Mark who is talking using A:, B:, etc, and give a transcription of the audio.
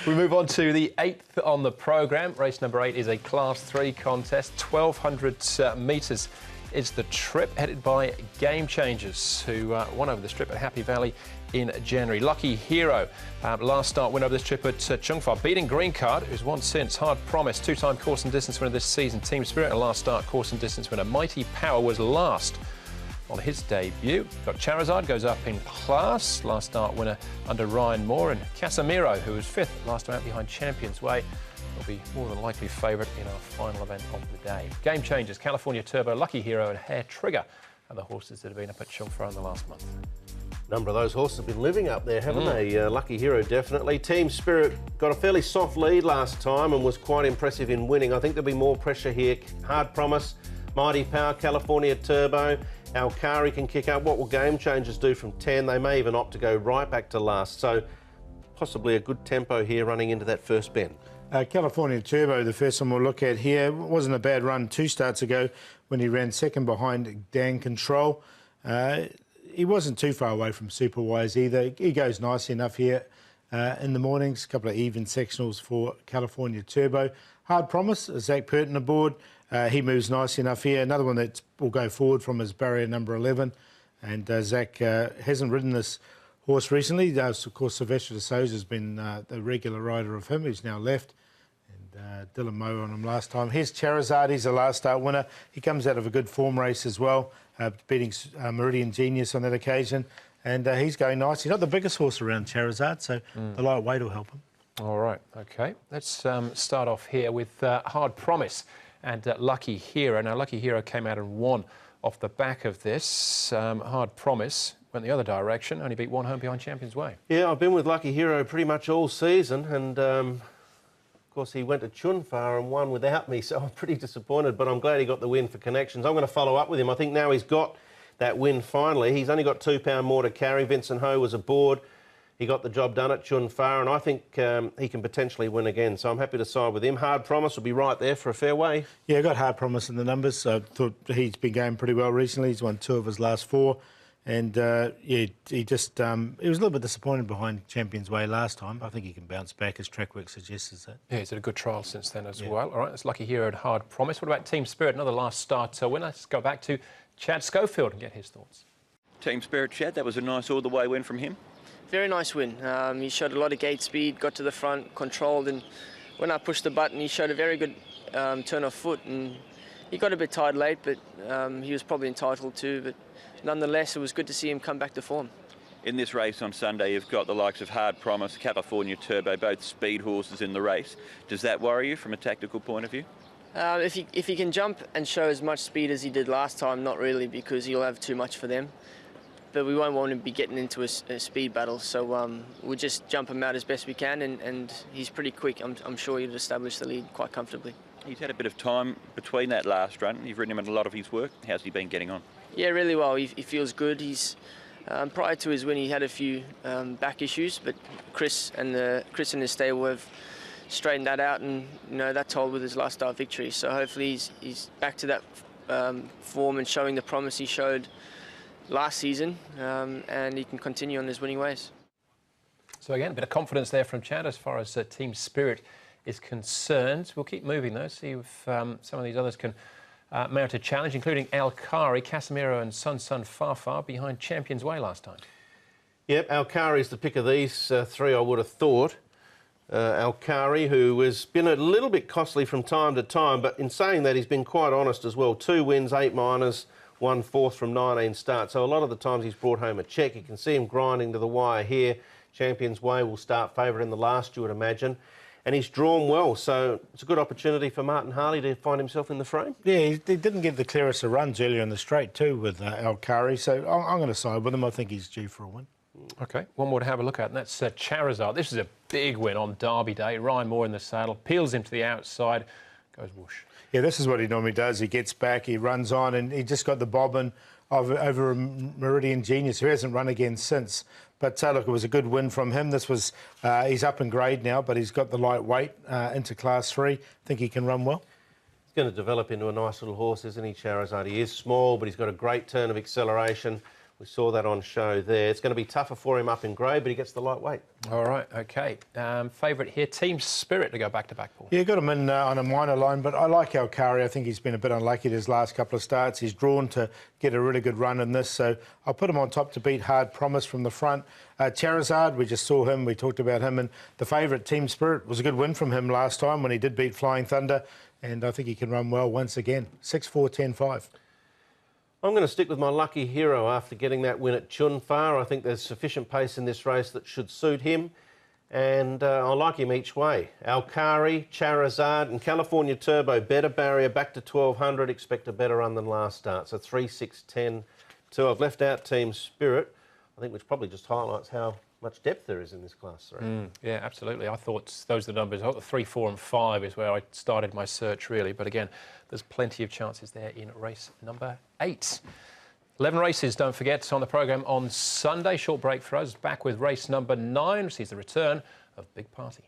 A: We move on to the 8th on the programme. Race number 8 is a Class 3 contest. 1,200 metres is the trip, headed by Game Changers, who won over the strip at Happy Valley in January. Lucky Hero, last start win over this trip at Chung Fa, beating Green Card, who's won since. Hard Promise, two-time course and distance winner this season. Team Spirit, a last start course and distance winner. Mighty Power was last on his debut. Got Charizard, goes up in class. Last start winner under Ryan Moore. And Casemiro, who was 5th last time out behind Champions Way, will be more than likely favourite in our final event of the day. Game Changers, California Turbo, Lucky Hero and Hair Trigger are the horses that have been up at Chung Fa in the last month.
B: A number of those horses have been living up there, haven't they? Lucky Hero, definitely. Team Spirit got a fairly soft lead last time and was quite impressive in winning. I think there'll be more pressure here. Hard Promise, Mighty Power, California Turbo, Alkari can kick up. What will Game Changers do from 10? They may even opt to go right back to last. So possibly a good tempo here running into that first bend.
C: California Turbo, the first one we'll look at here, wasn't a bad run 2 starts ago when he ran second behind Dan Control. He wasn't too far away from Superwise either. He goes nicely enough here in the mornings. A couple of even sectionals for California Turbo. Hard Promise, Zach Purton aboard. He moves nicely enough here. Another one that will go forward from is barrier number 11. And Zach hasn't ridden this horse recently. Of course, Sylvester de Souza has been the regular rider of him. He's now left. And Dylan Moe on him last time. Here's Charizard. He's a last start winner. He comes out of a good form race as well, beating Meridian Genius on that occasion. And he's going nice. He's not the biggest horse around, Charizard, so the light weight will help him.
A: All right, OK. Let's start off here with Hard Promise and Lucky Hero. Now, Lucky Hero came out and won off the back of this. Hard Promise went the other direction, only beat one home behind Champions Way.
B: Yeah, I've been with Lucky Hero pretty much all season, and of course he went to Chung Fa and won without me, so I'm pretty disappointed, but I'm glad he got the win for Connections. I'm going to follow up with him. I think now he's got that win finally. He's only got £2 more to carry. Vincent Ho was aboard. He got the job done at Chung Fa, and I think he can potentially win again, so I'm happy to side with him. Hard Promise will be right there for a fair way.
C: Yeah, I got Hard Promise in the numbers. So I thought he's been going pretty well recently. He's won 2 of his last 4. And, yeah, he was a little bit disappointed behind Champions Way last time. I think he can bounce back, as track work suggests that.
A: Yeah, he's had a good trial since then as well. All right, that's Lucky Hero and Hard Promise. What about Team Spirit, another last start winner? Let's go back to Chad Schofield and get his thoughts.
D: Team Spirit, Chad, that was a nice all-the-way win from him.
E: Very nice win. He showed a lot of gate speed, got to the front, controlled, and when I pushed the button, he showed a very good turn of foot, and he got a bit tired late, but he was probably entitled to. But nonetheless, it was good to see him come back to form.
D: In this race on Sunday, you've got the likes of Hard Promise, California Turbo, both speed horses in the race. Does that worry you from a tactical point of view?
E: If he can jump and show as much speed as he did last time, not really, because he'll have too much for them. But we won't want him to be getting into a speed battle, so we'll just jump him out as best we can, and he's pretty quick. I'm sure he'll establish the lead quite comfortably.
D: He's had a bit of time between that last run. You've ridden him in a lot of his work. How's he been getting on?
E: Yeah, really well. He feels good. He's prior to his win, he had a few back issues, but Chris and his stable have straightened that out, and that told with his last start victory. So hopefully he's back to that form and showing the promise he showed last season, and he can continue on his winning ways.
A: So again, a bit of confidence there from Chad as far as Team Spirit is concerned. We'll keep moving though, see if some of these others can mount a challenge, including Alkari, Casemiro and Sun Farfar behind Champions Way last time.
B: Yep, Alkari is the pick of these 3, I would have thought. Alkari, who has been a little bit costly from time to time, but in saying that, he's been quite honest as well. 2 wins, 8 minors, 1 fourth from 19 starts. So a lot of the times he's brought home a check. You can see him grinding to the wire here. Champions Way will start favourite in the last, you would imagine. And he's drawn well, so it's a good opportunity for Martin Harley to find himself in the frame.
C: Yeah, he didn't get the clearest of runs earlier in the straight too with Alkari, so I'm going to side with him. I think he's due for a win.
A: OK, one more to have a look at, and that's Charizard. This is a big win on Derby Day. Ryan Moore in the saddle, peels him to the outside, goes whoosh. Yeah,
C: this is what he normally does. He gets back, he runs on, and he just got the bobbin over a Meridian Genius, who hasn't run again since. But look, it was a good win from him. This was he's up in grade now, but he's got the light weight into Class 3. I think he can run well.
B: He's going to develop into a nice little horse, isn't he, Charizard? He is small, but he's got a great turn of acceleration. We saw that on show there. It's going to be tougher for him up in grade, but he gets the lightweight.
A: All right, OK. Favourite here, Team Spirit to go back-to-back, Paul.
C: Yeah, got him in on a minor line, but I like Alcari. I think he's been a bit unlucky his last couple of starts. He's drawn to get a really good run in this, so I'll put him on top to beat Hard Promise from the front. Charizard, we just saw him, we talked about him, and the favourite, Team Spirit, was a good win from him last time when he did beat Flying Thunder, and I think he can run well once again. 6-4, 10-5.
B: I'm going to stick with my lucky hero after getting that win at Chunfa. I think there's sufficient pace in this race that should suit him, and I like him each way. Alcari, Charizard and California Turbo, better barrier, back to 1200, expect a better run than last start. So 3, 6, 10, 2. I've left out Team Spirit, I think, which probably just highlights how much depth there is in this class 3.
A: Yeah, absolutely. I thought those are the numbers. I thought the 3, 4 and 5 is where I started my search, really. But again, there's plenty of chances there in race number 8. 11 races, don't forget, on the programme on Sunday. Short break for us. Back with race number 9, which sees the return of Big Party.